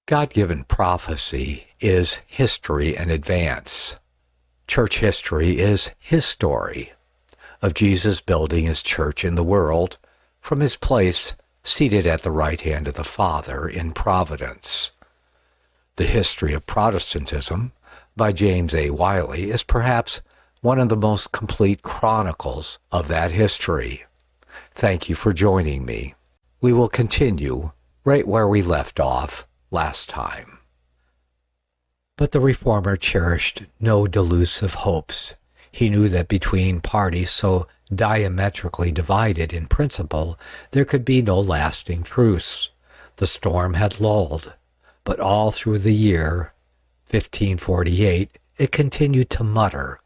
God-given prophecy is history in advance. Church history is his story of Jesus building his church in the world from his place seated at the right hand of the Father in providence. The History of Protestantism by James A. Wiley is perhaps one of the most complete chronicles of that history. Thank you for joining me. We will continue right where we left off last time. But the reformer cherished no delusive hopes. He knew that between parties so diametrically divided in principle, there could be no lasting truce. The storm had lulled, but all through the year 1548 it continued to mutter.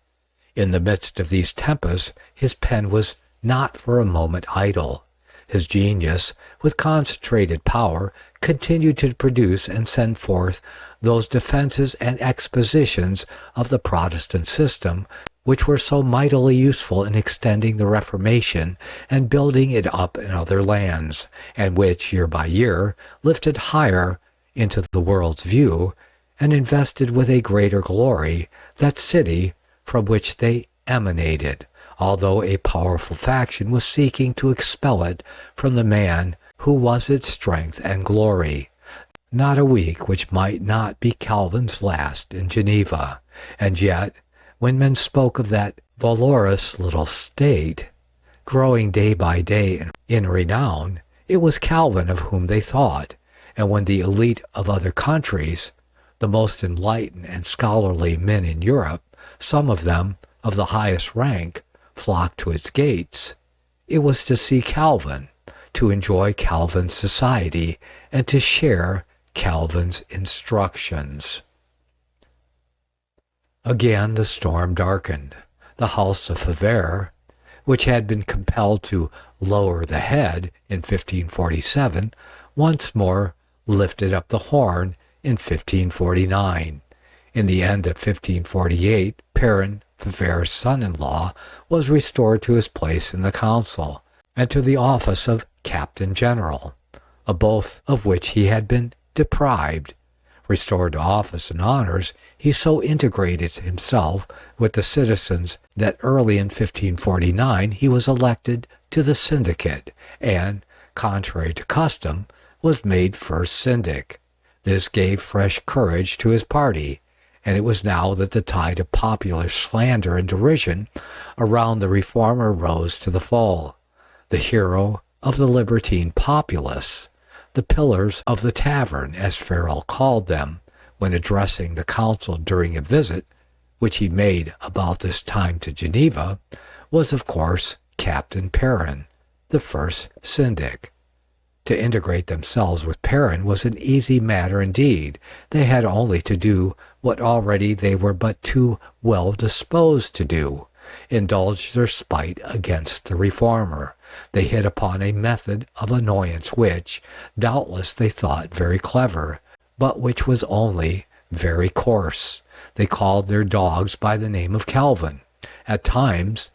In the midst of these tempests, his pen was not for a moment idle. His genius, with concentrated power, continued to produce and send forth those defenses and expositions of the Protestant system which were so mightily useful in extending the Reformation and building it up in other lands, and which, year by year, lifted higher into the world's view and invested with a greater glory that city from which they emanated, although a powerful faction was seeking to expel it from the man who was its strength and glory. Not a week which might not be Calvin's last in Geneva, and yet, when men spoke of that valorous little state, growing day by day in renown, it was Calvin of whom they thought, and when the elite of other countries, the most enlightened and scholarly men in Europe, some of them of the highest rank, flocked to its gates, it was to see Calvin, to enjoy Calvin's society, and to share Calvin's instructions. Again the storm darkened. The House of Favre, which had been compelled to lower the head in 1547, once more lifted up the horn in 1549. In the end of 1548, Perrin, Favre's son-in-law, was restored to his place in the council, and to the office of Captain General, of both of which he had been deprived. Restored to office and honors, he so integrated himself with the citizens that early in 1549 he was elected to the syndicate, and, contrary to custom, was made first syndic. This gave fresh courage to his party, and it was now that the tide of popular slander and derision around the reformer rose to the full. The hero of the Libertine populace, the pillars of the tavern, as Farel called them, when addressing the council during a visit which he made about this time to Geneva, was of course Captain Perrin, the first syndic. To integrate themselves with Perrin was an easy matter indeed. They had only to do what already they were but too well disposed to do, indulge their spite against the reformer. They hit upon a method of annoyance which, doubtless, they thought very clever, but which was only very coarse. They called their dogs by the name of Calvin. At times,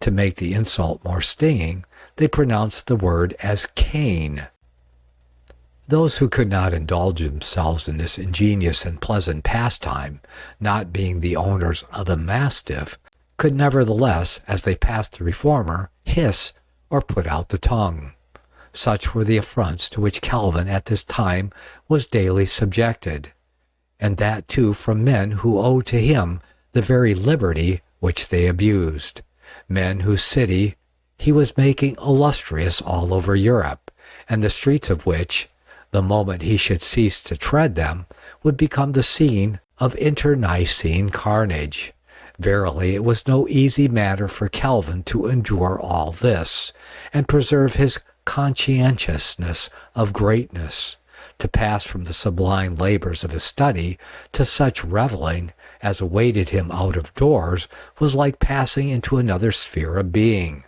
to make the insult more stinging, they pronounced the word as Cain. Those who could not indulge themselves in this ingenious and pleasant pastime, not being the owners of a mastiff, could nevertheless, as they passed the reformer, hiss or put out the tongue. Such were the affronts to which Calvin at this time was daily subjected, and that too from men who owed to him the very liberty which they abused, men whose city he was making illustrious all over Europe, and the streets of which, the moment he should cease to tread them, would become the scene of internecine carnage. Verily, it was no easy matter for Calvin to endure all this, and preserve his conscientiousness of greatness. To pass from the sublime labors of his study to such reveling as awaited him out of doors was like passing into another sphere of being.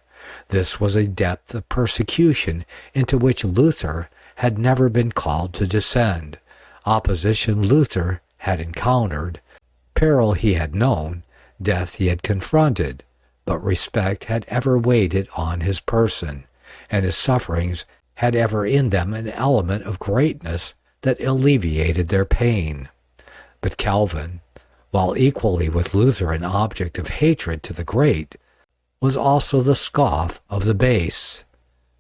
This was a depth of persecution into which Luther had never been called to descend. Opposition Luther had encountered, peril he had known, death he had confronted, but respect had ever waited on his person, and his sufferings had ever in them an element of greatness that alleviated their pain. But Calvin, while equally with Luther an object of hatred to the great, was also the scoff of the base.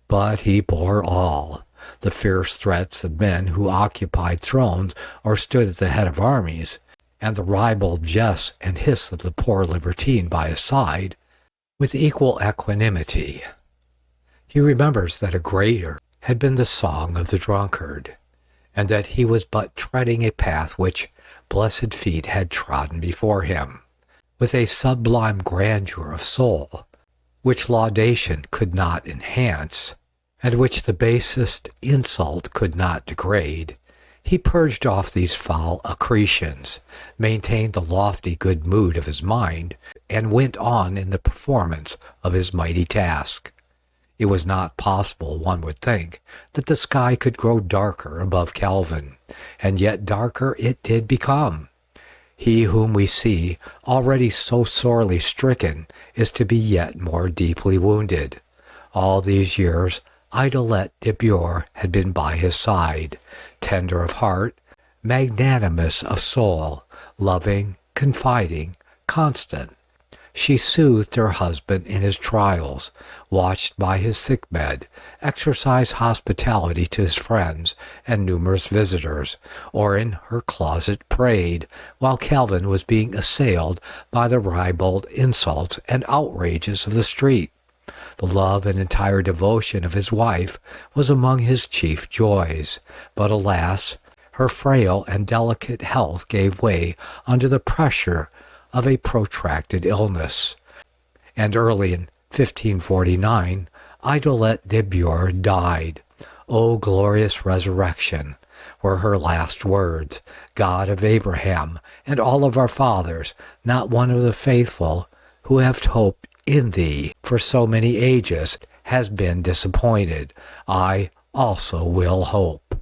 But he bore all. The fierce threats of men who occupied thrones or stood at the head of armies, and the ribald jests and hiss of the poor libertine by his side, with equal equanimity. He remembers that a greater had been the song of the drunkard, and that he was but treading a path which blessed feet had trodden before him, with a sublime grandeur of soul, which laudation could not enhance, and which the basest insult could not degrade. He purged off these foul accretions, maintained the lofty good mood of his mind, and went on in the performance of his mighty task. It was not possible, one would think, that the sky could grow darker above Calvin, and yet darker it did become. He whom we see already so sorely stricken is to be yet more deeply wounded. All these years Idelette de Bure had been by his side, tender of heart, magnanimous of soul, loving, confiding, constant. She soothed her husband in his trials, watched by his sickbed, exercised hospitality to his friends and numerous visitors, or in her closet prayed, while Calvin was being assailed by the ribald insults and outrages of the street. The love and entire devotion of his wife was among his chief joys, but alas, her frail and delicate health gave way under the pressure of a protracted illness, and early in 1549 Idelette de Bure died. O glorious resurrection, were her last words. God of Abraham and all of our fathers, not one of the faithful who have hoped in thee for so many ages has been disappointed. I also will hope.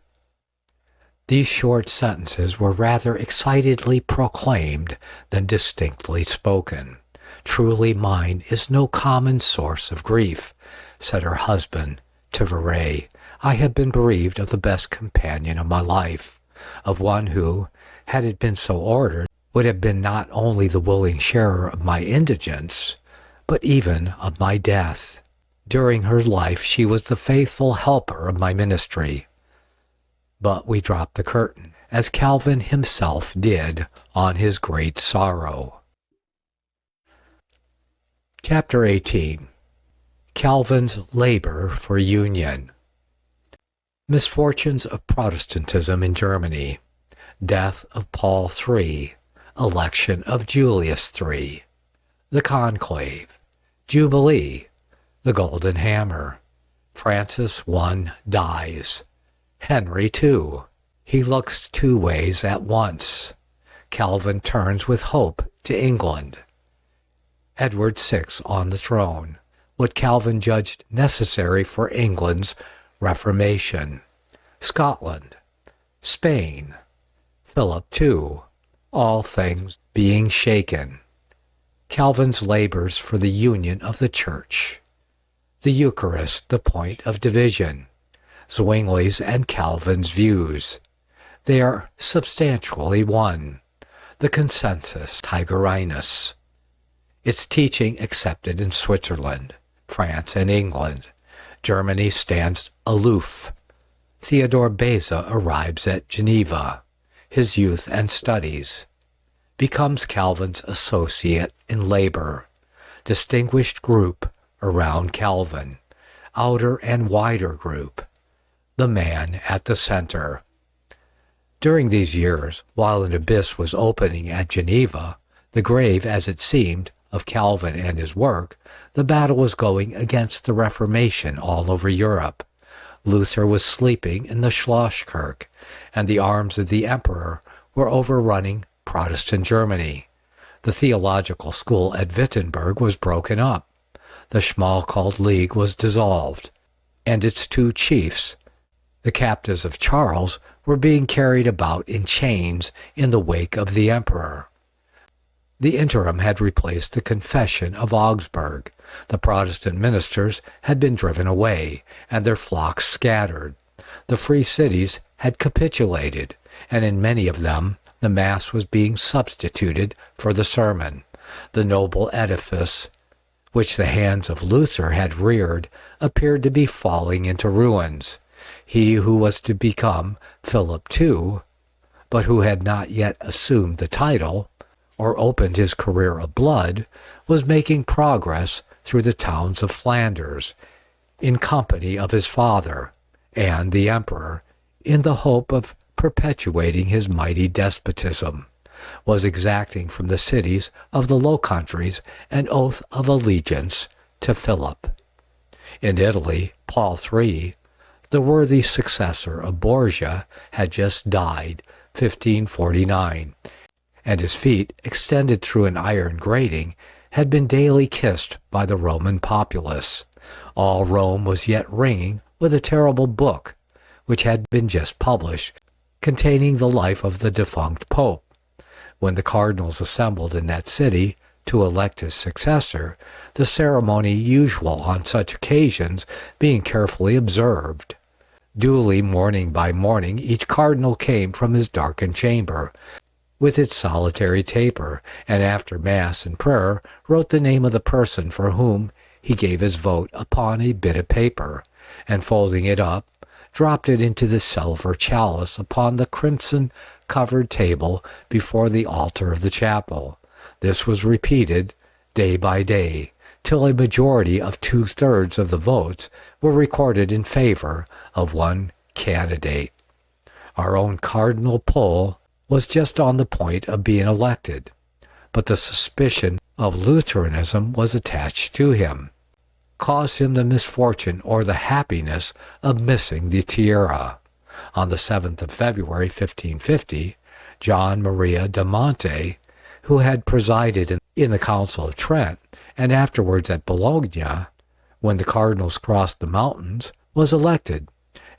These short sentences were rather excitedly proclaimed than distinctly spoken. Truly mine is no common source of grief, said her husband to Verey. I have been bereaved of the best companion of my life, of one who, had it been so ordered, would have been not only the willing sharer of my indigence, but even of my death. During her life she was the faithful helper of my ministry. But we drop the curtain, as Calvin himself did on his great sorrow. Chapter 18. Calvin's Labor for Union. Misfortunes of Protestantism in Germany. Death of Paul III. Election of Julius III. The Conclave. Jubilee. The Golden Hammer. Francis I dies. Henry II. He looks two ways at once. Calvin turns with hope to England. Edward VI on the throne. What Calvin judged necessary for England's Reformation. Scotland. Spain. Philip II. All things being shaken. Calvin's labors for the union of the Church. The Eucharist the point of division. Zwingli's and Calvin's views. They are substantially one. The consensus Tigerinus. Its teaching accepted in Switzerland, France, and England. Germany stands aloof. Theodore Beza arrives at Geneva. His youth and studies. Becomes Calvin's associate in labor. Distinguished group around Calvin. Outer and wider group. The man at the center. During these years, while an abyss was opening at Geneva, the grave, as it seemed, of Calvin and his work, the battle was going against the Reformation all over Europe. Luther was sleeping in the Schlosskirche, and the arms of the emperor were overrunning Protestant Germany. The theological school at Wittenberg was broken up. The Schmalkald League was dissolved, and its two chiefs, the captives of Charles, were being carried about in chains in the wake of the emperor. The interim had replaced the Confession of Augsburg. The Protestant ministers had been driven away, and their flocks scattered. The free cities had capitulated, and in many of them the Mass was being substituted for the sermon. The noble edifice which the hands of Luther had reared appeared to be falling into ruins. He who was to become Philip II, but who had not yet assumed the title or opened his career of blood, was making progress through the towns of Flanders in company of his father and the emperor, in the hope of perpetuating his mighty despotism, was exacting from the cities of the Low Countries an oath of allegiance to Philip. In Italy, Paul III, the worthy successor of Borgia, had just died, 1549, and his feet, extended through an iron grating, had been daily kissed by the Roman populace. All Rome was yet ringing with a terrible book, which had been just published, containing the life of the defunct pope. When the cardinals assembled in that city to elect his successor, the ceremony usual on such occasions being carefully observed. Duly, morning by morning, each cardinal came from his darkened chamber, with its solitary taper, and after Mass and prayer wrote the name of the person for whom he gave his vote upon a bit of paper, and folding it up, dropped it into the silver chalice upon the crimson-covered table before the altar of the chapel. This was repeated day by day, till a majority of 2/3 of the votes were recorded in favor of one candidate. Our own Cardinal Pole was just on the point of being elected, but the suspicion of Lutheranism was attached to him, caused him the misfortune or the happiness of missing the tiara. On the 7th of February, 1550, John Maria da Monte, who had presided in the Council of Trent and afterwards at Bologna, when the cardinals crossed the mountains, was elected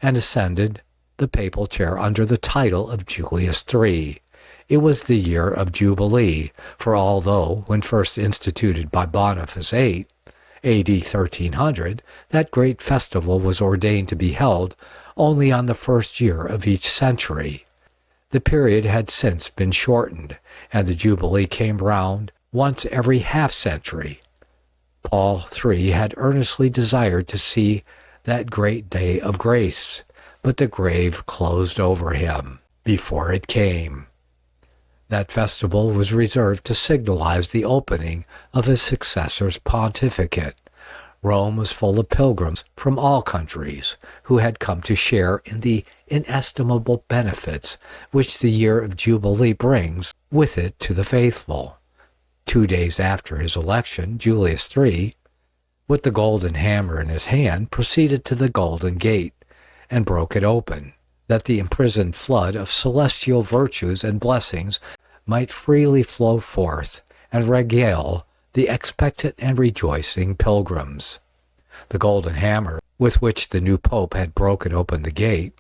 and ascended the papal chair under the title of Julius III. It was the year of Jubilee, for although, when first instituted by Boniface VIII, A.D. 1300, that great festival was ordained to be held only on the first year of each century, the period had since been shortened, and the Jubilee came round once every half-century. Paul III had earnestly desired to see that great day of grace, but the grave closed over him before it came. That festival was reserved to signalize the opening of his successor's pontificate. Rome was full of pilgrims from all countries who had come to share in the inestimable benefits which the year of Jubilee brings with it to the faithful. 2 days after his election, Julius III, with the golden hammer in his hand, proceeded to the Golden Gate and broke it open, that the imprisoned flood of celestial virtues and blessings might freely flow forth and regale the expectant and rejoicing pilgrims. The golden hammer with which the new pope had broken open the gate,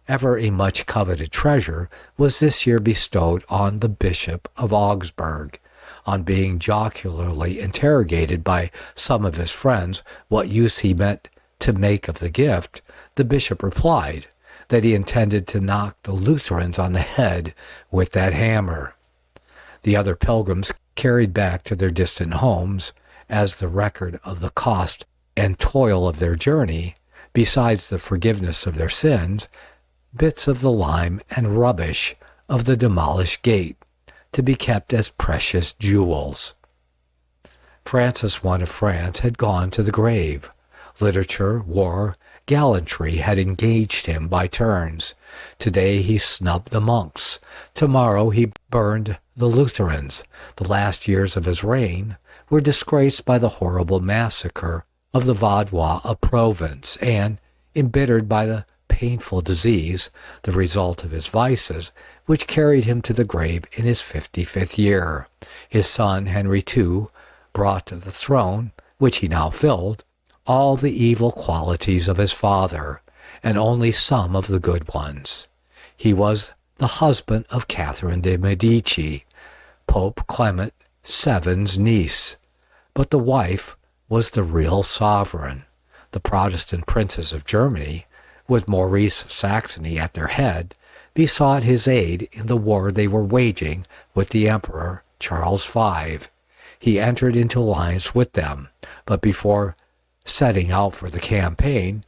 ever a much coveted treasure, was this year bestowed on the Bishop of Augsburg. On being jocularly interrogated by some of his friends what use he meant to make of the gift, the bishop replied that he intended to knock the Lutherans on the head with that hammer. The other pilgrims carried back to their distant homes, as the record of the cost and toil of their journey, besides the forgiveness of their sins, bits of the lime and rubbish of the demolished gate, to be kept as precious jewels. Francis I of France had gone to the grave. Literature, war, gallantry had engaged him by turns. Today he snubbed the monks. Tomorrow he burned the Lutherans. The last years of his reign were disgraced by the horrible massacre of the Vaudois of Provence, and embittered by the painful disease, the result of his vices, which carried him to the grave in his 55th year. His son Henry II brought to the throne, which he now filled, all the evil qualities of his father, and only some of the good ones. He was the husband of Catherine de' Medici, Pope Clement VII's niece, but the wife was the real sovereign. The Protestant princes of Germany with Maurice of Saxony at their head, besought his aid in the war they were waging with the Emperor Charles V. He entered into alliance with them, but before setting out for the campaign,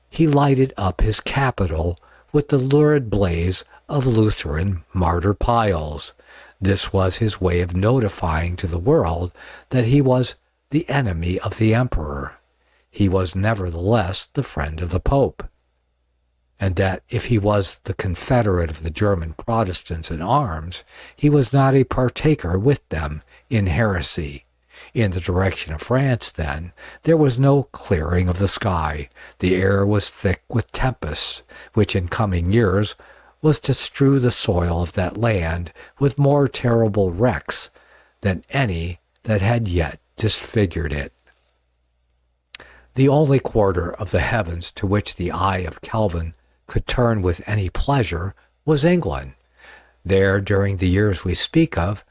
he lighted up his capital with the lurid blaze of Lutheran martyr piles. This was his way of notifying to the world that he was the enemy of the emperor. He was nevertheless the friend of the Pope, and that if he was the confederate of the German Protestants in arms, he was not a partaker with them in heresy. In the direction of France, then, there was no clearing of the sky. The air was thick with tempests, which in coming years was to strew the soil of that land with more terrible wrecks than any that had yet disfigured it. The only quarter of the heavens to which the eye of Calvin could turn with any pleasure was England. There, during the years we speak of,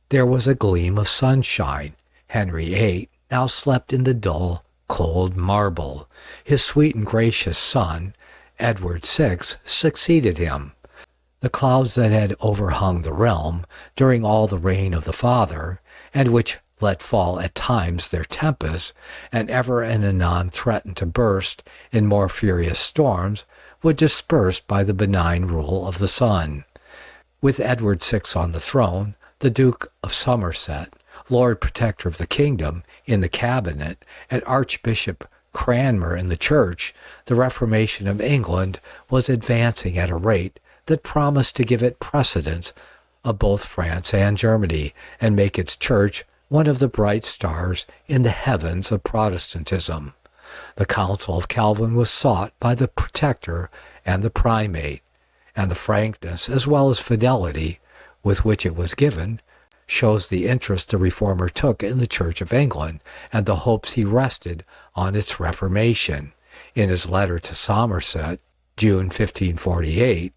there was a gleam of sunshine. Henry VIII now slept in the dull, cold marble. His sweet and gracious son, Edward VI, succeeded him. The clouds that had overhung the realm during all the reign of the father, and which let fall at times their tempests, and ever and anon threatened to burst in more furious storms, were dispersed by the benign rule of the Son. With Edward VI on the throne, the Duke of Somerset, Lord Protector of the Kingdom, in the cabinet, and Archbishop Cranmer in the Church, the Reformation of England was advancing at a rate that promised to give it precedence of both France and Germany, and make its Church one of the bright stars in the heavens of Protestantism. The counsel of Calvin was sought by the Protector and the Primate, and the frankness as well as fidelity with which it was given shows the interest the Reformer took in the Church of England and the hopes he rested on its reformation. In his letter to Somerset, June 1548,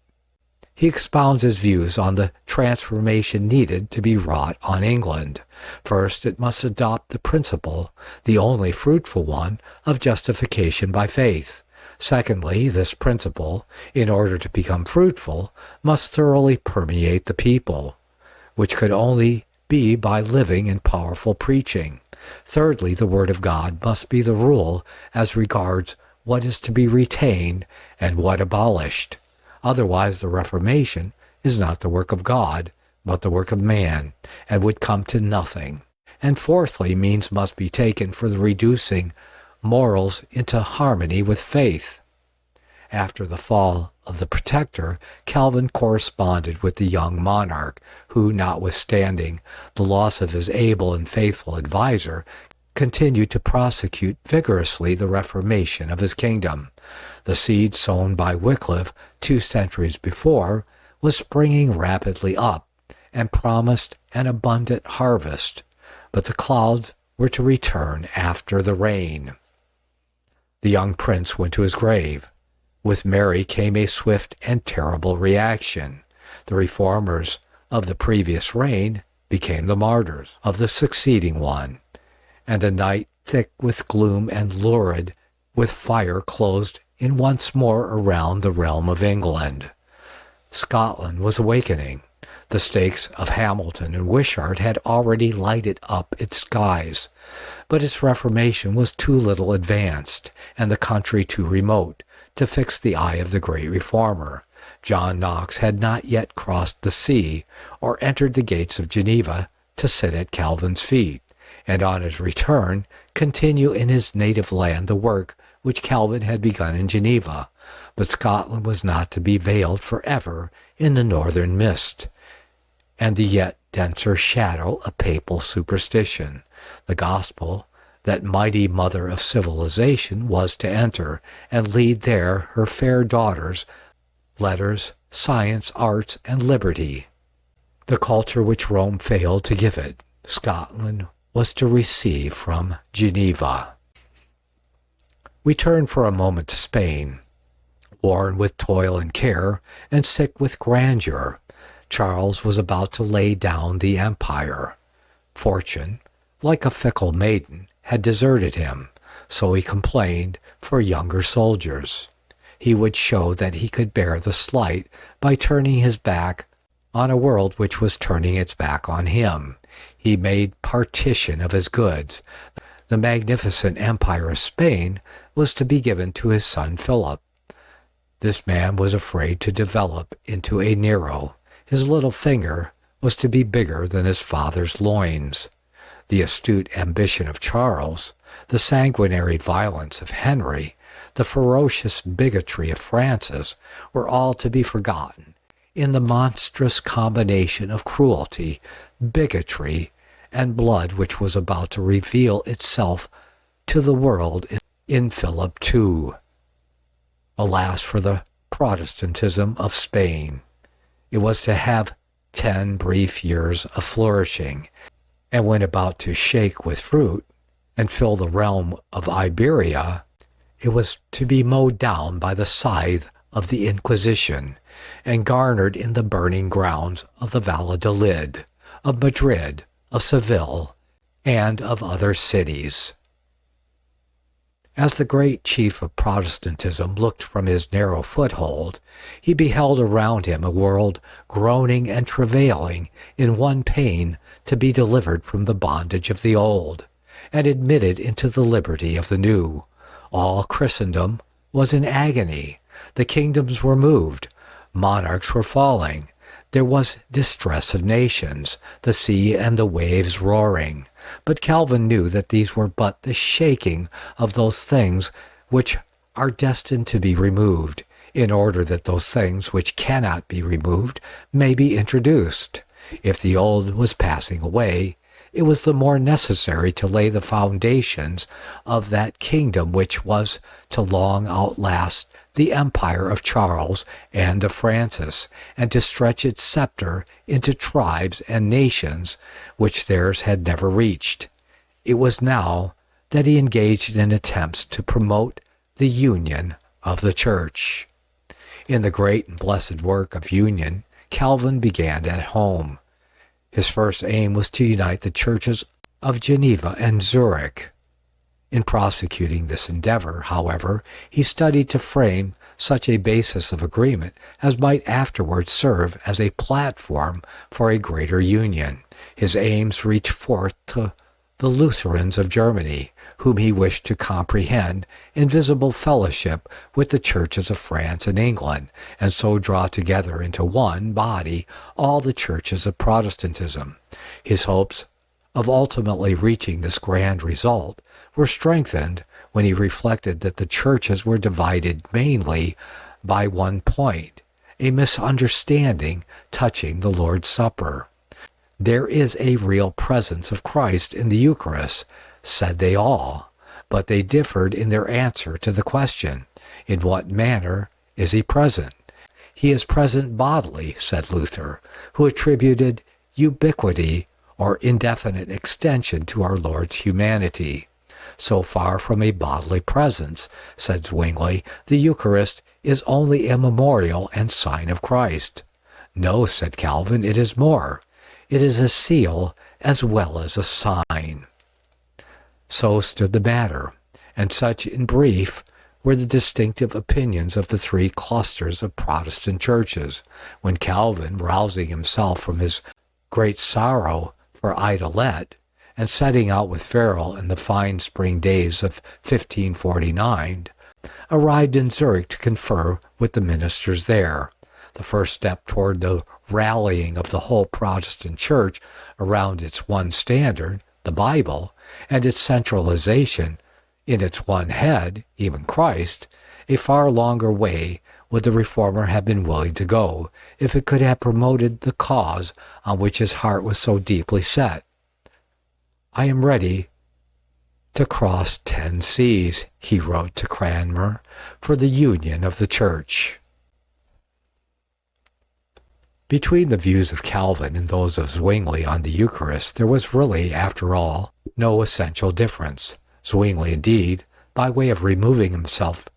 he expounds his views on the transformation needed to be wrought on England. First, it must adopt the principle, the only fruitful one, of justification by faith. Secondly, this principle, in order to become fruitful, must thoroughly permeate the people, which could only be by living and powerful preaching. Thirdly, the Word of God must be the rule as regards what is to be retained and what abolished. Otherwise, the Reformation is not the work of God, but the work of man, and would come to nothing. And fourthly, means must be taken for the reducing morals into harmony with faith. After the fall of the Protector, Calvin corresponded with the young monarch, who, notwithstanding the loss of his able and faithful adviser, continued to prosecute vigorously the reformation of his kingdom. The seed sown by Wycliffe 2 centuries before was springing rapidly up, and promised an abundant harvest, but the clouds were to return after the rain. The young prince went to his grave. With Mary came a swift and terrible reaction. The reformers of the previous reign became the martyrs of the succeeding one, and a night thick with gloom and lurid with fire closed in once more around the realm of England. Scotland was awakening. The stakes of Hamilton and Wishart had already lighted up its skies, but its reformation was too little advanced, and the country too remote, to fix the eye of the great reformer. John Knox had not yet crossed the sea, or entered the gates of Geneva to sit at Calvin's feet, and on his return continue in his native land the work which Calvin had begun in Geneva. But Scotland was not to be veiled forever in the northern mist, and the yet denser shadow of papal superstition. The gospel, that mighty mother of civilization, was to enter and lead there her fair daughters, letters, science, arts, and liberty. The culture which Rome failed to give it, Scotland was to receive from Geneva. We turn for a moment to Spain. Worn with toil and care, and sick with grandeur, Charles was about to lay down the empire. Fortune, like a fickle maiden, had deserted him, so he complained for younger soldiers. he would show that he could bear the slight by turning his back on a world which was turning its back on him. He made partition of his goods. The magnificent empire of Spain was to be given to his son Philip. This man was afraid to develop into a Nero. His little finger was to be bigger than his father's loins. The astute ambition of Charles, the sanguinary violence of Henry, the ferocious bigotry of Francis were all to be forgotten in the monstrous combination of cruelty, bigotry, and blood which was about to reveal itself to the world in Philip II. Alas for the Protestantism of Spain! It was to have 10 brief years of flourishing, and when about to shake with fruit and fill the realm of Iberia, it was to be mowed down by the scythe of the Inquisition and garnered in the burning grounds of the Valladolid, of Madrid, of Seville, and of other cities. As the great chief of Protestantism looked from his narrow foothold, he beheld around him a world groaning and travailing in one pain to be delivered from the bondage of the old, and admitted into the liberty of the new. All Christendom was in agony. The kingdoms were moved. Monarchs were falling. There was distress of nations, the sea and the waves roaring. But Calvin knew that these were but the shaking of those things which are destined to be removed, in order that those things which cannot be removed may be introduced. If the old was passing away, it was the more necessary to lay the foundations of that kingdom which was to long outlast the empire of Charles and of Francis, and to stretch its scepter into tribes and nations which theirs had never reached. It was now that he engaged in attempts to promote the union of the Church. In the great and blessed work of union, Calvin began at home. His first aim was to unite the churches of Geneva and Zurich. In prosecuting this endeavor, however, he studied to frame such a basis of agreement as might afterwards serve as a platform for a greater union. His aims reached forth to the Lutherans of Germany, whom he wished to comprehend in visible fellowship with the churches of France and England, and so draw together into one body all the churches of Protestantism. His hopes of ultimately reaching this grand result were strengthened when he reflected that the churches were divided mainly by one point, a misunderstanding touching the Lord's Supper. There is a real presence of Christ in the Eucharist, said they all, but they differed in their answer to the question, in what manner is he present? He is present bodily, said Luther, who attributed ubiquity or indefinite extension to our Lord's humanity. So far from a bodily presence, said Zwingli, the Eucharist is only a memorial and sign of Christ. No, said Calvin, it is more. It is a seal as well as a sign. So stood the matter, and such, in brief, were the distinctive opinions of the three clusters of Protestant churches, when Calvin, rousing himself from his great sorrow for Idolet, and setting out with Farel in the fine spring days of 1549, arrived in Zurich to confer with the ministers there. The first step toward the rallying of the whole Protestant church around its one standard, the Bible, and its centralization in its one head, even Christ, a far longer way would the reformer have been willing to go if it could have promoted the cause on which his heart was so deeply set. I am ready to cross 10 seas, he wrote to Cranmer, for the union of the Church. Between the views of Calvin and those of Zwingli on the Eucharist, there was really, after all, no essential difference. Zwingli, indeed, by way of removing himself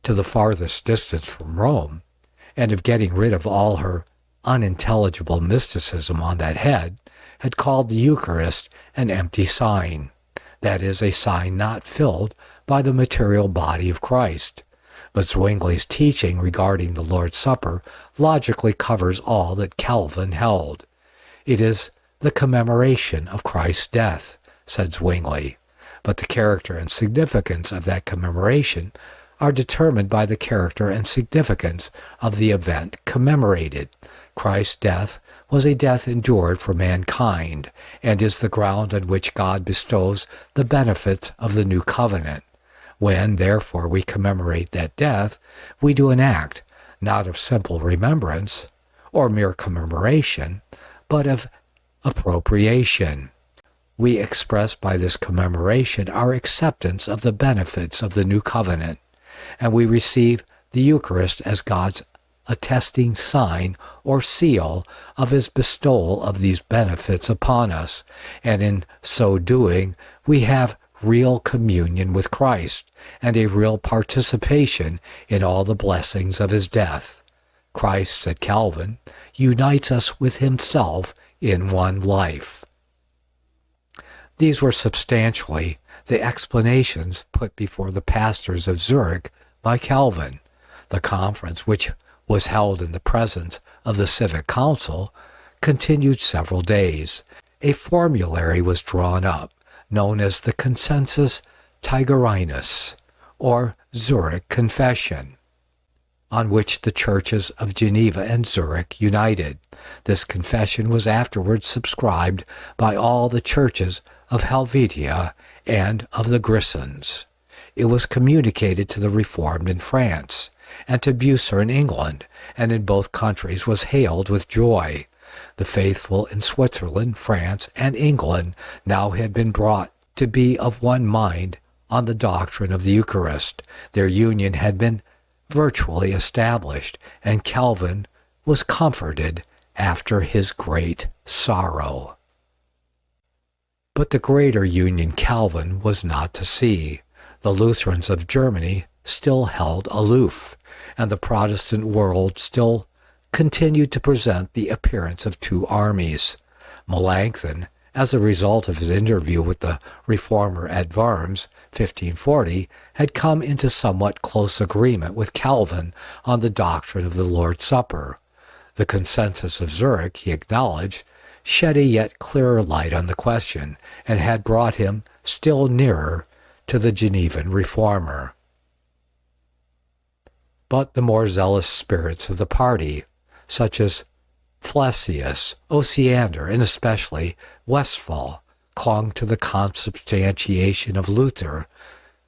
to the farthest distance from Rome, and of getting rid of all her unintelligible mysticism on that head, had called the Eucharist an empty sign, that is, a sign not filled by the material body of Christ. But Zwingli's teaching regarding the Lord's Supper logically covers all that Calvin held. It is the commemoration of Christ's death, said Zwingli, but the character and significance of that commemoration are determined by the character and significance of the event commemorated. Christ's death was a death endured for mankind, and is the ground on which God bestows the benefits of the new covenant. When, therefore, we commemorate that death, we do an act, not of simple remembrance, or mere commemoration, but of appropriation. We express by this commemoration our acceptance of the benefits of the new covenant, and we receive the Eucharist as God's attesting sign or seal of his bestowal of these benefits upon us, and in so doing we have real communion with Christ and a real participation in all the blessings of his death. Christ, said Calvin, unites us with himself in one life. These were substantially the explanations put before the pastors of Zurich by Calvin. The conference, which was held in the presence of the Civic Council, continued several days. A formulary was drawn up, known as the Consensus Tigerinus, or Zurich Confession, on which the churches of Geneva and Zurich united. This confession was afterwards subscribed by all the churches of Helvetia and of the Grisons. It was communicated to the Reformed in France, and to Bucer in England, and in both countries was hailed with joy. The faithful in Switzerland, France, and England now had been brought to be of one mind on the doctrine of the Eucharist. Their union had been virtually established, and Calvin was comforted after his great sorrow. But the greater union Calvin was not to see. The Lutherans of Germany still held aloof, and the Protestant world still continued to present the appearance of two armies. Melanchthon, as a result of his interview with the reformer at Worms, 1540, had come into somewhat close agreement with Calvin on the doctrine of the Lord's Supper. The Consensus of Zurich, he acknowledged, shed a yet clearer light on the question, and had brought him still nearer to the Genevan reformer. But the more zealous spirits of the party, such as Flacius, Osiander, and especially Westphal, clung to the consubstantiation of Luther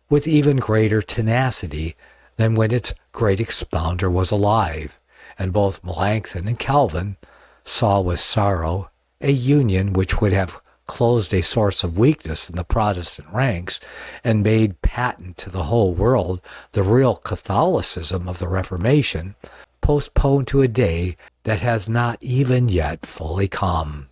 with even greater tenacity than when its great expounder was alive, and both Melanchthon and Calvin saw with sorrow a union which would have closed a source of weakness in the Protestant ranks and made patent to the whole world the real Catholicism of the Reformation, postponed to a day that has not even yet fully come.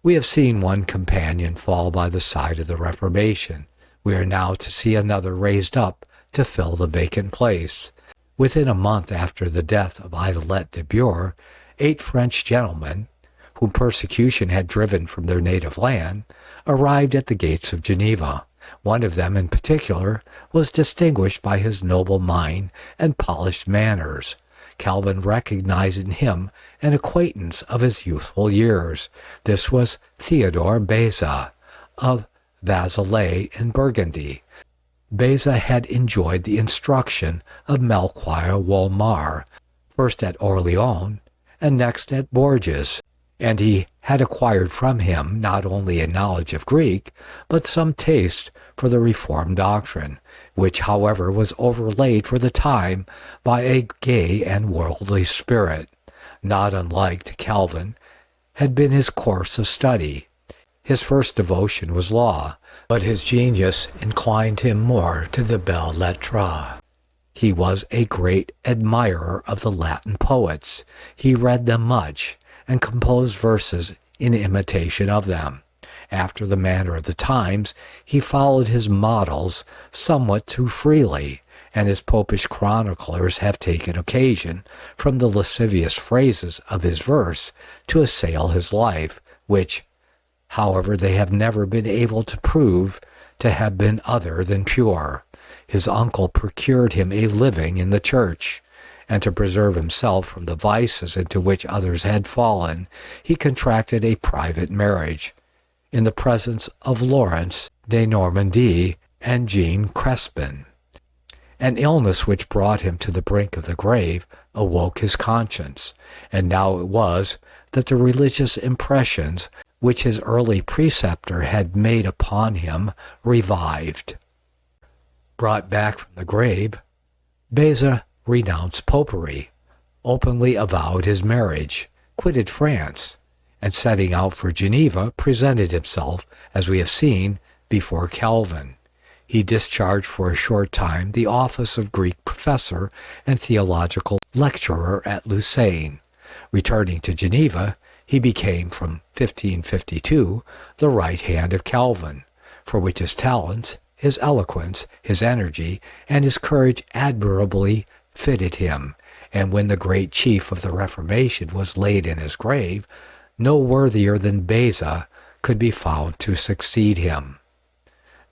We have seen one companion fall by the side of the Reformation. We are now to see another raised up to fill the vacant place. Within a month after the death of Idelette de Bure, 8 French gentlemen, whom persecution had driven from their native land, arrived at the gates of Geneva. One of them in particular was distinguished by his noble mind and polished manners. Calvin recognized in him an acquaintance of his youthful years. This was Theodore Beza, of Vazelay in Burgundy. Beza had enjoyed the instruction of Melchior Wolmar, first at Orleans and next at Bourges, and he had acquired from him not only a knowledge of Greek, but some taste for the Reformed doctrine, which, however, was overlaid for the time by a gay and worldly spirit. Not unlike to Calvin had been his course of study. His first devotion was law, but his genius inclined him more to the belles lettres. He was a great admirer of the Latin poets. He read them much, and composed verses in imitation of them. After the manner of the times, he followed his models somewhat too freely, and his popish chroniclers have taken occasion, from the lascivious phrases of his verse, to assail his life, which, however, they have never been able to prove to have been other than pure. his uncle procured him a living in the church, and to preserve himself from the vices into which others had fallen, he contracted a private marriage, in the presence of Lawrence de Normandie and Jean Crespin. An illness which brought him to the brink of the grave awoke his conscience, and now it was that the religious impressions which his early preceptor had made upon him revived. Brought back from the grave, Beza renounced popery, openly avowed his marriage, quitted France, and setting out for Geneva, presented himself, as we have seen, before Calvin. He discharged for a short time the office of Greek professor and theological lecturer at Lausanne. Returning to Geneva, he became, from 1552, the right hand of Calvin, for which his talents, his eloquence, his energy, and his courage admirably fitted him, and when the great chief of the Reformation was laid in his grave, no worthier than Beza could be found to succeed him.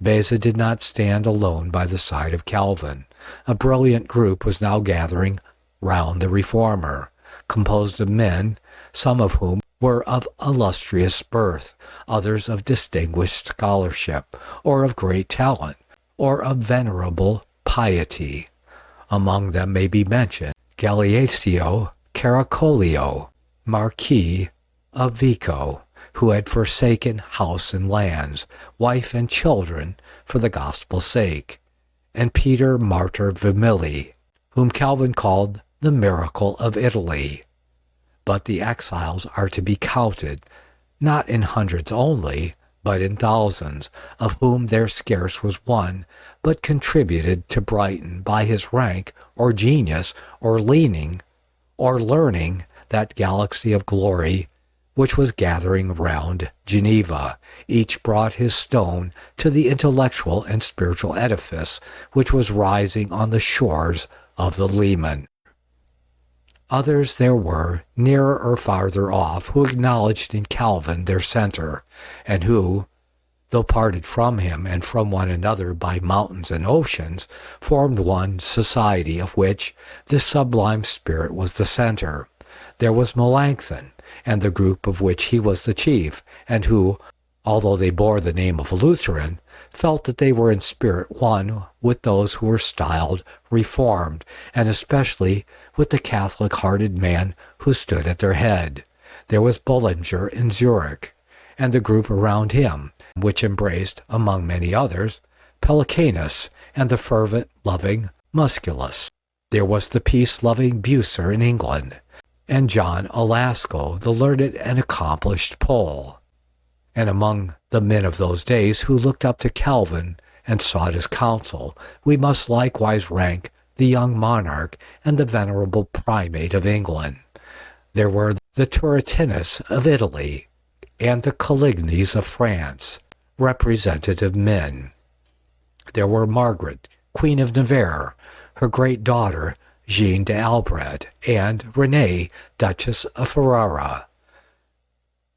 Beza did not stand alone by the side of Calvin. A brilliant group was now gathering round the reformer, composed of men, some of whom were of illustrious birth, others of distinguished scholarship, or of great talent, or of venerable piety. Among them may be mentioned Galeazzo Caracolio, Marquis of Vico, who had forsaken house and lands, wife and children, for the gospel's sake, and Peter Martyr Vermilli, whom Calvin called the miracle of Italy. But the exiles are to be counted, not in hundreds only, but in thousands, of whom there scarce was one but contributed to brighten by his rank or genius or leaning or learning that galaxy of glory which was gathering round Geneva. Each brought his stone to the intellectual and spiritual edifice which was rising on the shores of the Leman. Others there were, nearer or farther off, who acknowledged in Calvin their center, and who, though parted from him and from one another by mountains and oceans, formed one society of which this sublime spirit was the center. There was Melanchthon, and the group of which he was the chief, and who, although they bore the name of Lutheran, felt that they were in spirit one with those who were styled Reformed, and especially with the Catholic-hearted man who stood at their head. There was Bullinger in Zurich, and the group around him, which embraced, among many others, Pelicanus and the fervent, loving Musculus. There was the peace-loving Bucer in England, and John Alasco, the learned and accomplished Pole. And among the men of those days who looked up to Calvin and sought his counsel, we must likewise rank the young monarch and the venerable primate of England. There were the Turretinus of Italy and the Colignes of France, representative men. There were Margaret, Queen of Navarre, her great daughter, Jeanne d'Albret, and Renée, Duchess of Ferrara.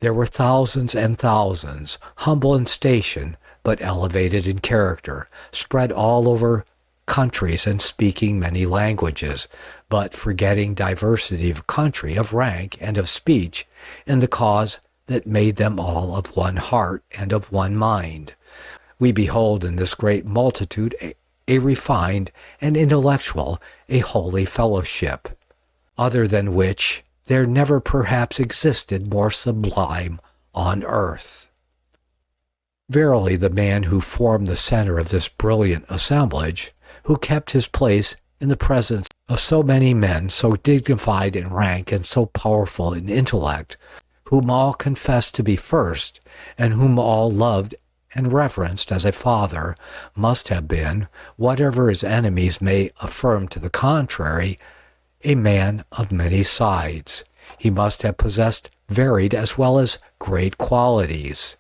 There were thousands and thousands, humble in station, but elevated in character, spread all over countries and speaking many languages, but forgetting diversity of country, of rank, and of speech, in the cause that made them all of one heart and of one mind. We behold in this great multitude a refined and intellectual, a holy fellowship, other than which there never perhaps existed more sublime on earth. Verily, the man who formed the center of this brilliant assemblage, who kept his place in the presence of so many men so dignified in rank and so powerful in intellect, whom all confessed to be first, and whom all loved and reverenced as a father, must have been, whatever his enemies may affirm to the contrary, a man of many sides. He must have possessed varied as well as great qualities.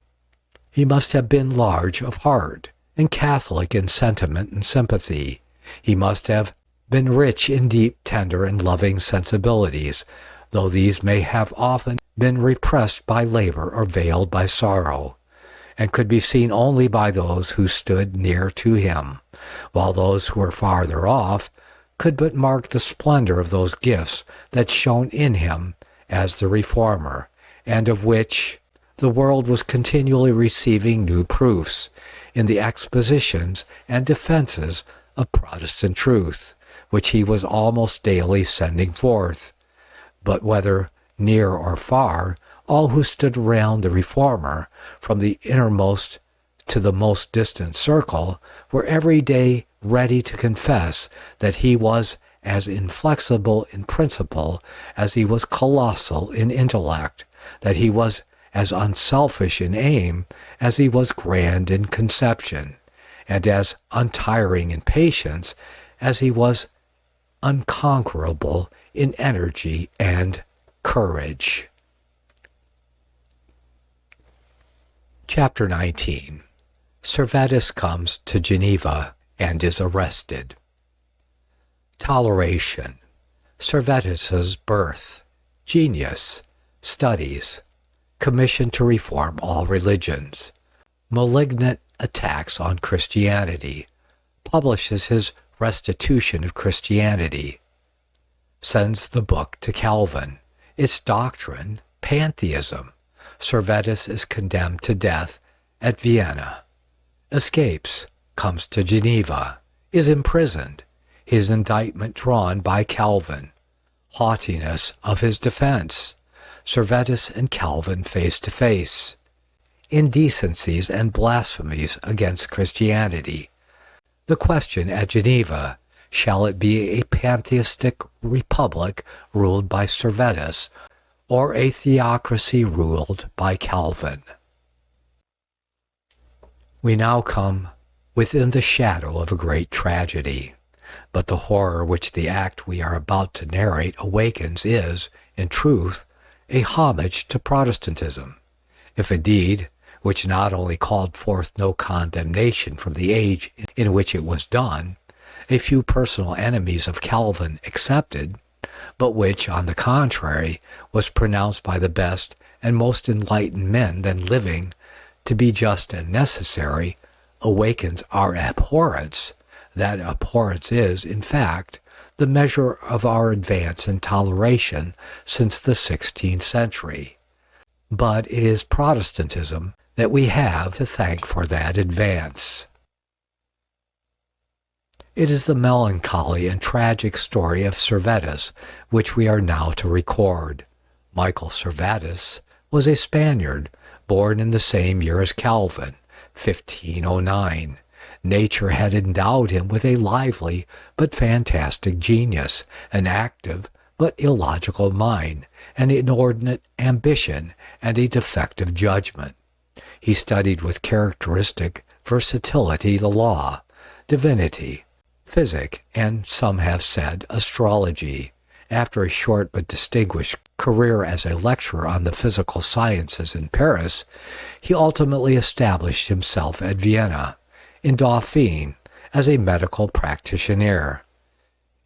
He must have been large of heart, and catholic in sentiment and sympathy. He must have been rich in deep, tender, and loving sensibilities, though these may have often been repressed by labor or veiled by sorrow. and could be seen only by those who stood near to him, while those who were farther off could but mark the splendor of those gifts that shone in him as the reformer, and of which the world was continually receiving new proofs in the expositions and defenses of Protestant truth, which he was almost daily sending forth. But whether near or far, all who stood around the reformer, from the innermost to the most distant circle, were every day ready to confess that he was as inflexible in principle as he was colossal in intellect, that he was as unselfish in aim as he was grand in conception, and as untiring in patience as he was unconquerable in energy and courage. Chapter 19. Servetus comes to Geneva and is arrested. Toleration. Servetus's birth. Genius. Studies. Commission to reform all religions. Malignant attacks on Christianity. Publishes his restitution of Christianity. Sends the book to Calvin. Its doctrine, pantheism. Servetus is condemned to death at Vienna. Escapes. Comes to Geneva. Is imprisoned. His indictment drawn by Calvin. Haughtiness of his defense. Servetus and Calvin face to face. Indecencies and blasphemies against Christianity. The question at Geneva, shall it be a pantheistic republic ruled by Servetus, or a theocracy ruled by Calvin? We now come within the shadow of a great tragedy, but the horror which the act we are about to narrate awakens is, in truth, a homage to Protestantism, if a deed which not only called forth no condemnation from the age in which it was done, a few personal enemies of Calvin excepted, but which, on the contrary, was pronounced by the best and most enlightened men then living to be just and necessary, awakens our abhorrence. That abhorrence is, in fact, the measure of our advance in toleration since the 16th century. But it is Protestantism that we have to thank for that advance. It is the melancholy and tragic story of Servetus which we are now to record. Michael Servetus was a Spaniard, born in the same year as Calvin, 1509. Nature had endowed him with a lively but fantastic genius, an active but illogical mind, an inordinate ambition, and a defective judgment. He studied with characteristic versatility the law, divinity, physic, and some have said astrology. After a short but distinguished career as a lecturer on the physical sciences in Paris, he ultimately established himself at Vienna, in Dauphine, as a medical practitioner.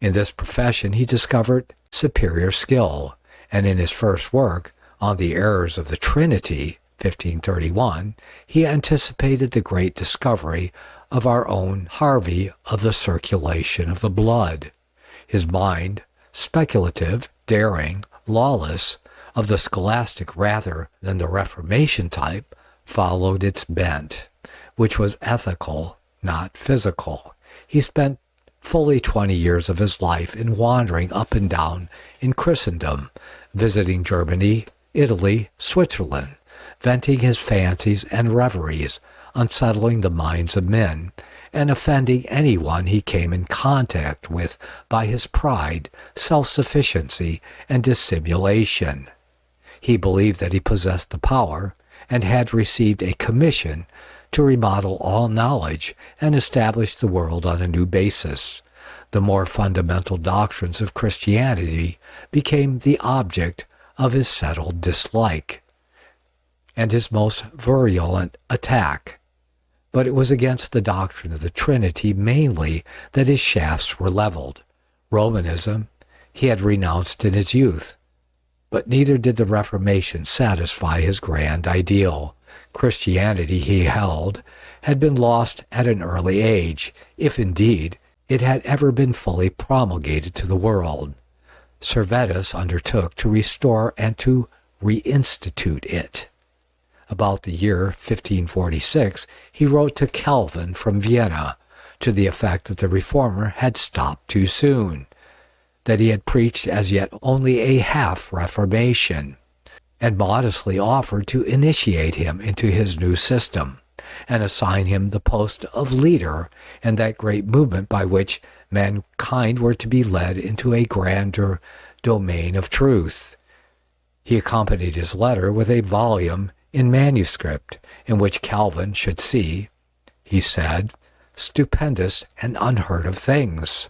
In this profession he discovered superior skill, and in his first work, On the Errors of the Trinity, 1531, he anticipated the great discovery of our own Harvey of the circulation of the blood. His mind, speculative, daring, lawless, of the scholastic rather than the Reformation type, followed its bent, which was ethical, not physical. He spent fully 20 years of his life in wandering up and down in Christendom, visiting Germany, Italy, Switzerland, venting his fancies and reveries, unsettling the minds of men, and offending anyone he came in contact with by his pride, self-sufficiency, and dissimulation. He believed that he possessed the power, and had received a commission to remodel all knowledge and establish the world on a new basis. The more fundamental doctrines of Christianity became the object of his settled dislike and his most virulent attack. But it was against the doctrine of the Trinity mainly that his shafts were leveled. Romanism he had renounced in his youth, but neither did the Reformation satisfy his grand ideal. Christianity, he held, had been lost at an early age, if indeed it had ever been fully promulgated to the world. Servetus undertook to restore and to reinstitute it. About the year 1546, he wrote to Calvin from Vienna, to the effect that the reformer had stopped too soon, that he had preached as yet only a half-reformation, and modestly offered to initiate him into his new system, and assign him the post of leader in that great movement by which mankind were to be led into a grander domain of truth. He accompanied his letter with a volume in manuscript, in which Calvin should see, he said, stupendous and unheard of things.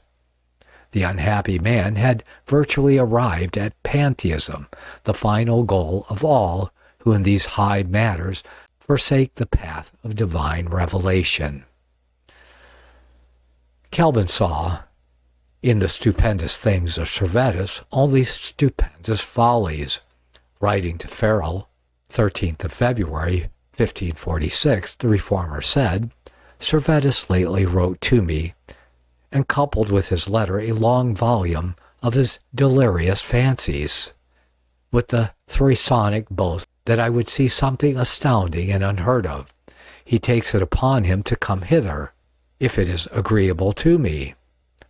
The unhappy man had virtually arrived at pantheism, the final goal of all who in these high matters forsake the path of divine revelation. Calvin saw in the stupendous things of Servetus only stupendous follies. Writing to Farel, 13th of February, 1546, the reformer said, Servetus lately wrote to me, and coupled with his letter a long volume of his delirious fancies, with the Thracionic boast that I would see something astounding and unheard of. He takes it upon him to come hither, if it is agreeable to me.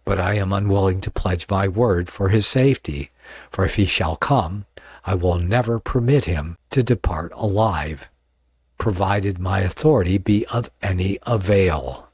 But I am unwilling to pledge my word for his safety, for if he shall come, I will never permit him to depart alive, provided my authority be of any avail.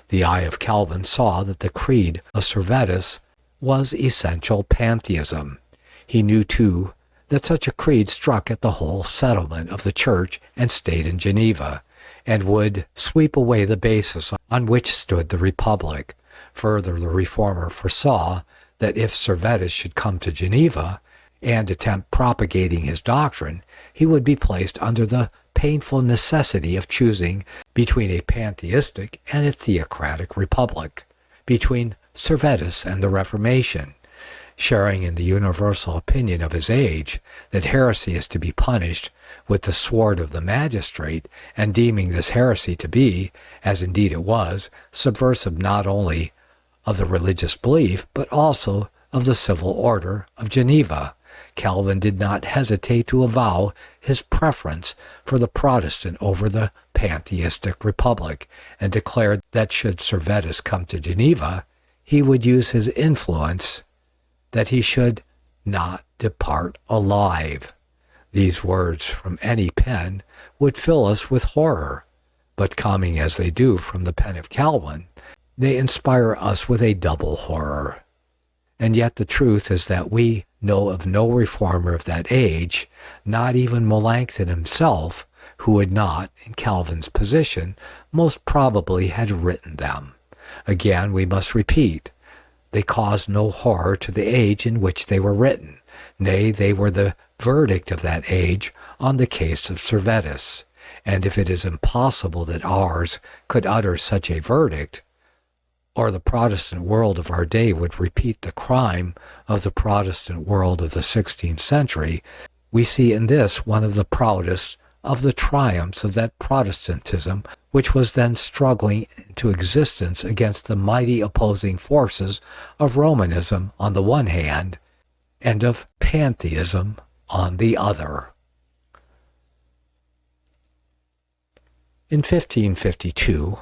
The eye of Calvin saw that the creed of Servetus was essential pantheism. He knew, too, that such a creed struck at the whole settlement of the Church and State in Geneva, and would sweep away the basis on which stood the Republic. Further, the reformer foresaw that if Servetus should come to Geneva and attempt propagating his doctrine, he would be placed under the painful necessity of choosing between a pantheistic and a theocratic republic, between Servetus and the Reformation, sharing in the universal opinion of his age that heresy is to be punished with the sword of the magistrate, and deeming this heresy to be, as indeed it was, subversive not only of the religious belief, but also of the civil order of Geneva. Calvin did not hesitate to avow his preference for the Protestant over the pantheistic republic, and declared that should Servetus come to Geneva, he would use his influence that he should not depart alive. These words from any pen would fill us with horror, but coming as they do from the pen of Calvin, they inspire us with a double horror. And yet the truth is that we know of no reformer of that age, not even Melanchthon himself, who would not, in Calvin's position, most probably had written them. Again, we must repeat, they caused no horror to the age in which they were written. Nay, they were the verdict of that age on the case of Servetus. And if it is impossible that ours could utter such a verdict, or the Protestant world of our day would repeat the crime of the Protestant world of the 16th century, we see in this one of the proudest of the triumphs of that Protestantism which was then struggling into existence against the mighty opposing forces of Romanism on the one hand, and of pantheism on the other. In 1552,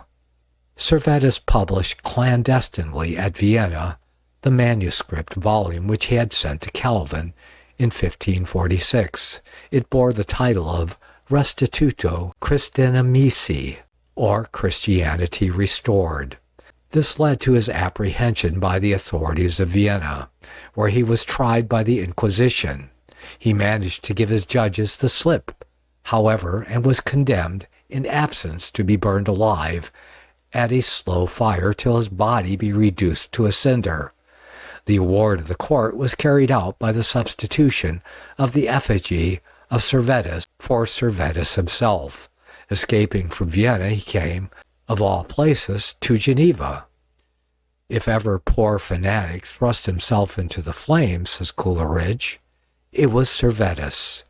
Servetus published clandestinely at Vienna the manuscript volume which he had sent to Calvin in 1546. It bore the title of Restitutio Christianissimi, or Christianity Restored. This led to his apprehension by the authorities of Vienna, where he was tried by the Inquisition. He managed to give his judges the slip, however, and was condemned in absence to be burned alive at a slow fire till his body be reduced to a cinder. The award of the court was carried out by the substitution of the effigy of Servetus for Servetus himself. Escaping from Vienna, he came, of all places, to Geneva. If ever poor fanatic thrust himself into the flames, says Coleridge, it was Servetus.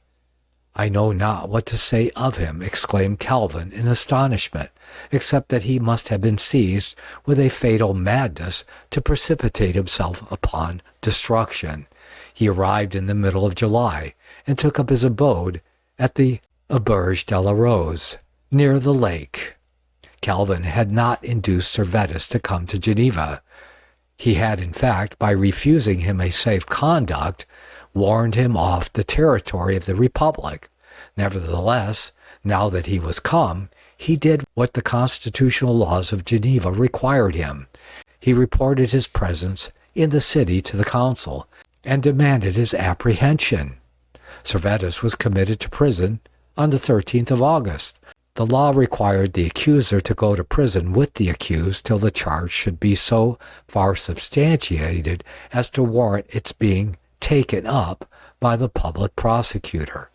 I know not what to say of him, exclaimed Calvin in astonishment, except that he must have been seized with a fatal madness to precipitate himself upon destruction. He arrived in the middle of July, and took up his abode at the Auberge de la Rose, near the lake. Calvin had not induced Servetus to come to Geneva. He had, in fact, by refusing him a safe conduct, warned him off the territory of the Republic. Nevertheless, now that he was come, he did what the constitutional laws of Geneva required him. He reported his presence in the city to the council, and demanded his apprehension. Servetus was committed to prison on the 13th of August. The law required the accuser to go to prison with the accused till the charge should be so far substantiated as to warrant its being taken up by the public prosecutor.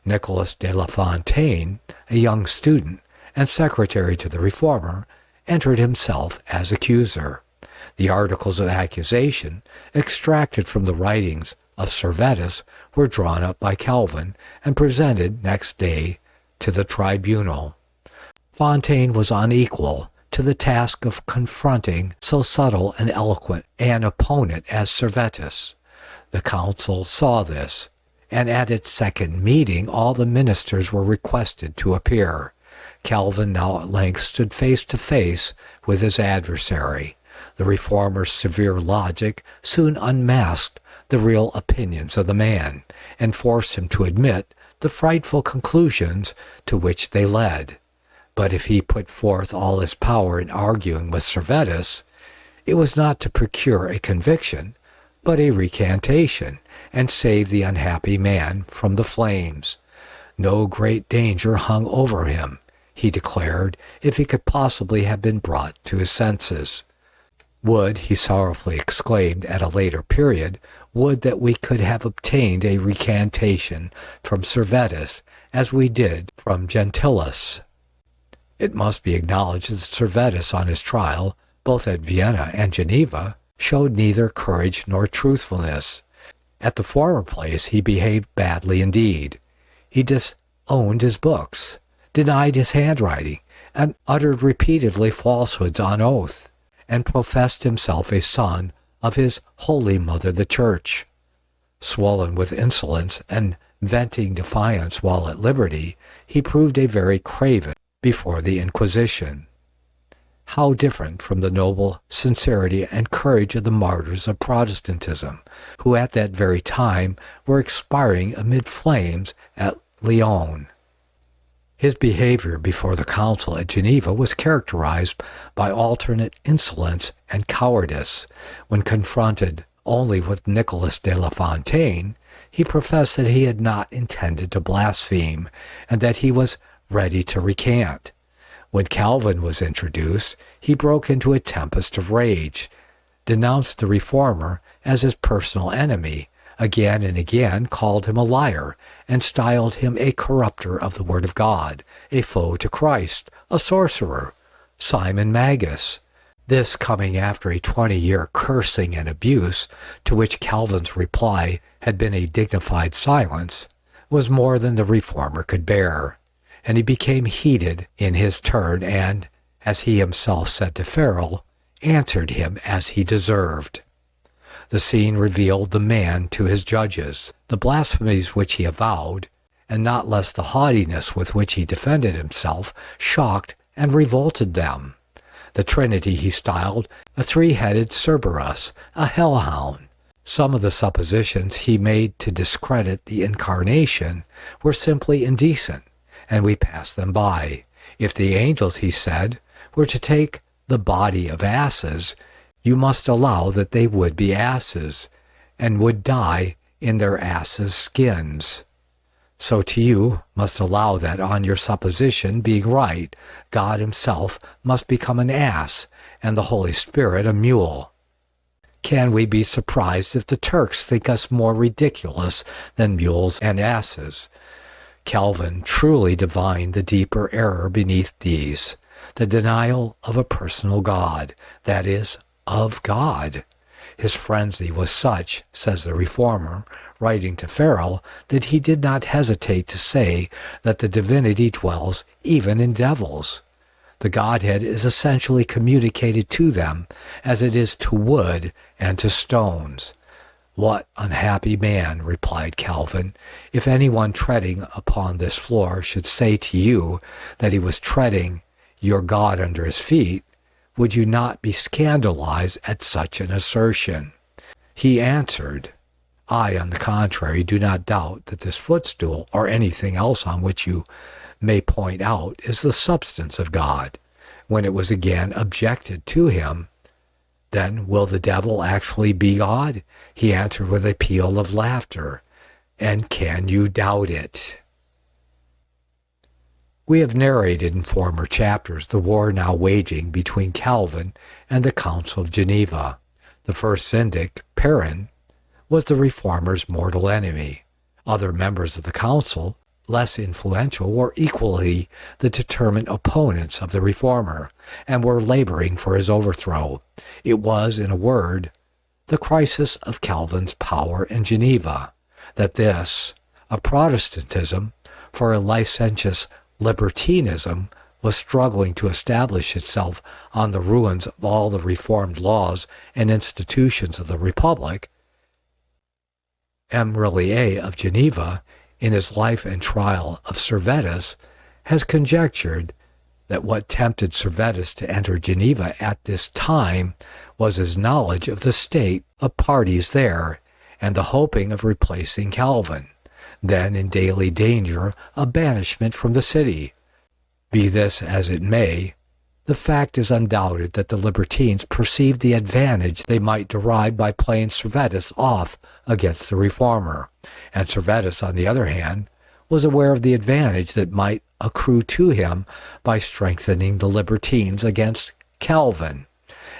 Nicholas de la Fontaine, a young student and secretary to the reformer, entered himself as accuser. The articles of accusation, extracted from the writings of Servetus, were drawn up by Calvin and presented next day to the tribunal. Fontaine was unequal to the task of confronting so subtle and eloquent an opponent as Servetus. The council saw this, and at its second meeting all the ministers were requested to appear. Calvin now at length stood face to face with his adversary. The reformer's severe logic soon unmasked the real opinions of the man, and forced him to admit the frightful conclusions to which they led. But if he put forth all his power in arguing with Servetus, it was not to procure a conviction, but a recantation, and save the unhappy man from the flames. No great danger hung over him, he declared, if he could possibly have been brought to his senses. Would, he sorrowfully exclaimed at a later period, would that we could have obtained a recantation from Servetus, as we did from Gentilis. It must be acknowledged that Servetus on his trial, both at Vienna and Geneva, showed neither courage nor truthfulness. At the former place he behaved badly indeed. He disowned his books, denied his handwriting, and uttered repeatedly falsehoods on oath, and professed himself a son of his holy mother the Church. Swollen with insolence and venting defiance while at liberty, he proved a very craven before the Inquisition. How different from the noble sincerity and courage of the martyrs of Protestantism, who at that very time were expiring amid flames at Lyons. His behavior before the council at Geneva was characterized by alternate insolence and cowardice. When confronted only with Nicholas de la Fontaine, he professed that he had not intended to blaspheme, and that he was ready to recant. When Calvin was introduced, he broke into a tempest of rage, denounced the reformer as his personal enemy, again and again called him a liar, and styled him a corrupter of the word of God, a foe to Christ, a sorcerer, Simon Magus. This coming after a 20-year cursing and abuse, to which Calvin's reply had been a dignified silence, was more than the reformer could bear, and he became heated in his turn and, as he himself said to Farel, answered him as he deserved. The scene revealed the man to his judges. The blasphemies which he avowed, and not less the haughtiness with which he defended himself, shocked and revolted them. The Trinity he styled a three-headed Cerberus, a hellhound. Some of the suppositions he made to discredit the Incarnation were simply indecent, and we passed them by. If the angels, he said, were to take the body of asses, you must allow that they would be asses, and would die in their asses' skins. So to you must allow that on your supposition being right, God himself must become an ass, and the Holy Spirit a mule. Can we be surprised if the Turks think us more ridiculous than mules and asses? Calvin truly divined the deeper error beneath these, the denial of a personal God, that is, of God. His frenzy was such, says the Reformer, writing to Farel, that he did not hesitate to say that the divinity dwells even in devils. The Godhead is essentially communicated to them as it is to wood and to stones. What unhappy man, replied Calvin, if anyone treading upon this floor should say to you that he was treading your God under his feet, would you not be scandalized at such an assertion? He answered, I, on the contrary, do not doubt that this footstool, or anything else on which you may point out, is the substance of God. When it was again objected to him, then will the devil actually be God? He answered with a peal of laughter, and can you doubt it? We have narrated in former chapters the war now waging between Calvin and the Council of Geneva. The first syndic, Perrin, was the Reformers' mortal enemy. Other members of the council, less influential, were equally the determined opponents of the Reformer, and were laboring for his overthrow. It was, in a word, the crisis of Calvin's power in Geneva, that this, a Protestantism for a licentious Libertinism, was struggling to establish itself on the ruins of all the reformed laws and institutions of the Republic. M. Rillier of Geneva, in his Life and Trial of Servetus, has conjectured that what tempted Servetus to enter Geneva at this time was his knowledge of the state of parties there, and the hoping of replacing Calvin, then in daily danger of banishment from the city. Be this as it may, the fact is undoubted that the Libertines perceived the advantage they might derive by playing Servetus off against the Reformer, and Servetus, on the other hand, was aware of the advantage that might accrue to him by strengthening the Libertines against Calvin.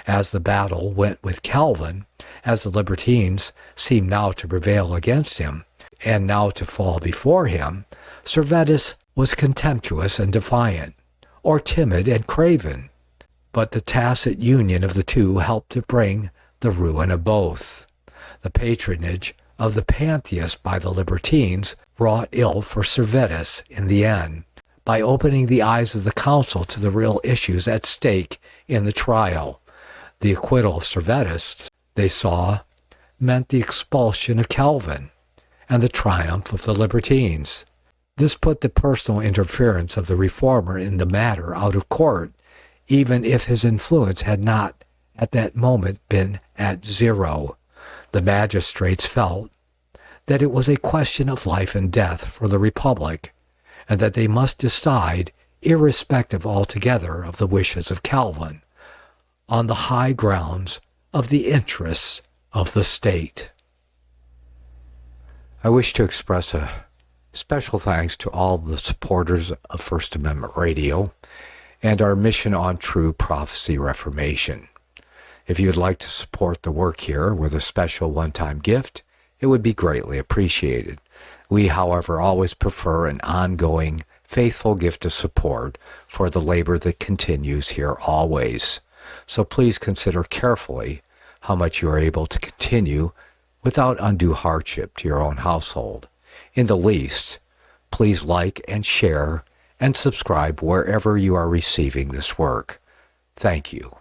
As the battle went with Calvin, as the Libertines seemed now to prevail against him, and now to fall before him, Servetus was contemptuous and defiant, or timid and craven. But the tacit union of the two helped to bring the ruin of both. The patronage of the pantheists by the Libertines wrought ill for Servetus in the end, by opening the eyes of the council to the real issues at stake in the trial. The acquittal of Servetus, they saw, meant the expulsion of Calvin and the triumph of the Libertines. This put the personal interference of the Reformer in the matter out of court, even if his influence had not at that moment been at zero. The magistrates felt that it was a question of life and death for the Republic, and that they must decide, irrespective altogether of the wishes of Calvin, on the high grounds of the interests of the state. I wish to express a special thanks to all the supporters of First Amendment Radio and our mission on true prophecy reformation. If you'd like to support the work here with a special one-time gift, it would be greatly appreciated. We, however, always prefer an ongoing, faithful gift of support for the labor that continues here always. So please consider carefully how much you are able to continue without undue hardship to your own household. In the least, please like and share and subscribe wherever you are receiving this work. Thank you.